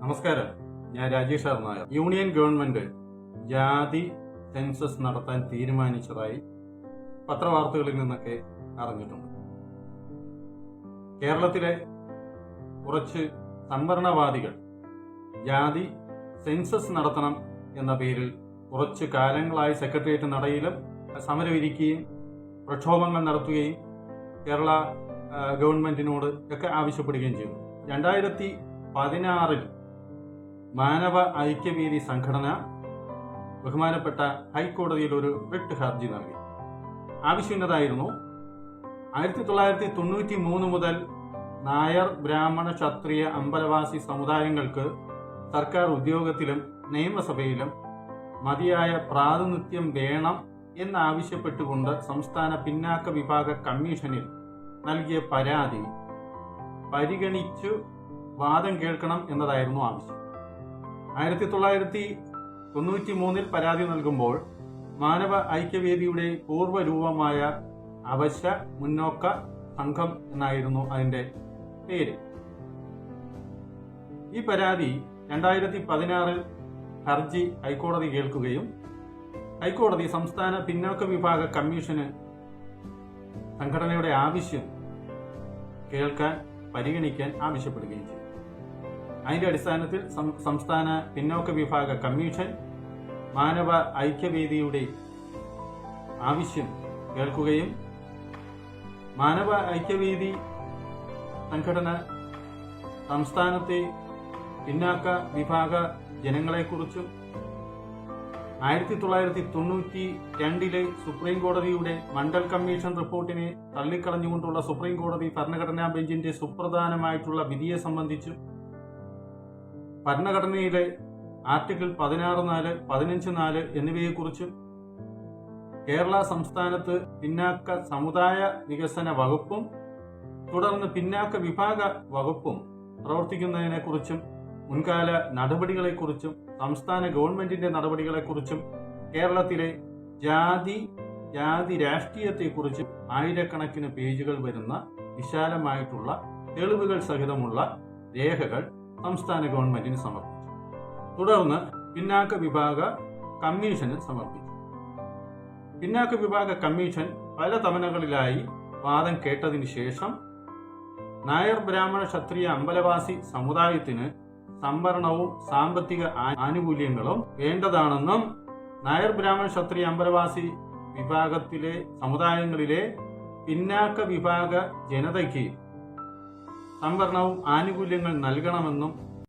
നമസ്കാരം, ഞാൻ Rajesh R Nair. Union government ജാതി സെൻസസ് നടത്താൻ തീരുമാനിച്ചതായി പത്രവാർത്തകളിൽ നിന്നൊക്കെ അറിഞ്ഞിട്ടുണ്ട്. കേരളത്തിലെ കുറച്ച് സംവരണവാദികൾ ജാതി സെൻസസ് നടത്തണം എന്ന പേരിൽ കുറച്ച് കാലങ്ങളായി സെക്രട്ടേറിയറ്റ് നടയിലും സമരമിരിക്കുകയും പ്രക്ഷോഭങ്ങൾ നടത്തുകയും കേരള ഗവൺമെന്റിനോട് ഒക്കെ ആവശ്യപ്പെടുകയും ചെയ്തു. 2016 മാനവ ഐക്യവേദി സംഘടന ബഹുമാനപ്പെട്ട ഹൈക്കോടതിയിൽ ഒരു റിട്ട് ഹർജി നൽകി. ആവശ്യമുള്ളതായിരുന്നു 1993 മുതൽ നായർ, ബ്രാഹ്മണ, ക്ഷത്രിയ, അമ്പലവാസി സമുദായങ്ങൾക്ക് സർക്കാർ ഉദ്യോഗത്തിലും നിയമസഭയിലും മതിയായ പ്രാതിനിധ്യം വേണം എന്നാവശ്യപ്പെട്ടുകൊണ്ട് സംസ്ഥാന പിന്നാക്ക വിഭാഗ കമ്മീഷനിൽ നൽകിയ പരാതി പരിഗണിച്ചു വാദം കേൾക്കണം എന്നതായിരുന്നു ആവശ്യം. 1993 പരാതി നൽകുമ്പോൾ മാനവ ഐക്യവേദിയുടെ പൂർവ്വരൂപമായ അവശ മുന്നോക്ക സംഘം എന്നായിരുന്നു അതിന്റെ പേര്. ഈ പരാതി 2016 ഹർജി ഹൈക്കോടതി കേൾക്കുകയും ഹൈക്കോടതി സംസ്ഥാന പിന്നോക്ക വിഭാഗ കമ്മീഷന് സംഘടനയുടെ ആവശ്യം കേൾക്കാൻ പരിഗണിക്കാൻ ആവശ്യപ്പെടുകയും ചെയ്തു. അതിന്റെ അടിസ്ഥാനത്തിൽ സംസ്ഥാന പിന്നോക്ക വിഭാഗ കമ്മീഷൻ മാനവ ഐക്യവേദിയുടെ ആവശ്യം കേൾക്കുകയും മാനവ ഐക്യവേദി സംഘടന സംസ്ഥാനത്തെ പിന്നാക്ക വിഭാഗ ജനങ്ങളെക്കുറിച്ചും 1992 സുപ്രീം കോടതിയുടെ മണ്ഡൽ കമ്മീഷൻ റിപ്പോർട്ടിനെ തള്ളിക്കളഞ്ഞുകൊണ്ടുള്ള സുപ്രീം കോടതി ഭരണഘടനാ ബെഞ്ചിന്റെ സുപ്രധാനമായിട്ടുള്ള വിധിയെ സംബന്ധിച്ചും ഭരണഘടനയിലെ ആർട്ടിക്കിൾ 16(4), 15(4) എന്നിവയെക്കുറിച്ചും കേരള സംസ്ഥാനത്ത് പിന്നാക്ക സമുദായ വികസന വകുപ്പും തുടർന്ന് പിന്നാക്ക വിഭാഗ വകുപ്പും പ്രവർത്തിക്കുന്നതിനെക്കുറിച്ചും മുൻകാല നടപടികളെക്കുറിച്ചും സംസ്ഥാന ഗവൺമെന്റിന്റെ നടപടികളെക്കുറിച്ചും കേരളത്തിലെ ജാതി രാഷ്ട്രീയത്തെക്കുറിച്ചും ആയിരക്കണക്കിന് പേജുകൾ വരുന്ന വിശാലമായിട്ടുള്ള തെളിവുകൾ സഹിതമുള്ള രേഖകൾ സംസ്ഥാന ഗവൺമെന്റിന് സമർപ്പിച്ചു. തുടർന്ന് പിന്നാക്ക വിഭാഗ കമ്മീഷന് സമർപ്പിച്ചു. പിന്നാക്ക വിഭാഗ കമ്മീഷൻ പല തവണകളിലായി വാദം കേട്ടതിന് ശേഷം നായർ, ബ്രാഹ്മണ, ക്ഷത്രിയ, അമ്പലവാസി സമുദായത്തിന് സംവരണവും സാമ്പത്തിക ആനുകൂല്യങ്ങളും വേണ്ടതാണെന്നും നായർ, ബ്രാഹ്മണ, ക്ഷത്രിയ, അമ്പലവാസി വിഭാഗത്തിലെ സമുദായങ്ങളിലെ പിന്നാക്ക വിഭാഗ ജനതയ്ക്ക് സംവരണവും ആനുകൂല്യങ്ങൾ നൽകണമെന്നും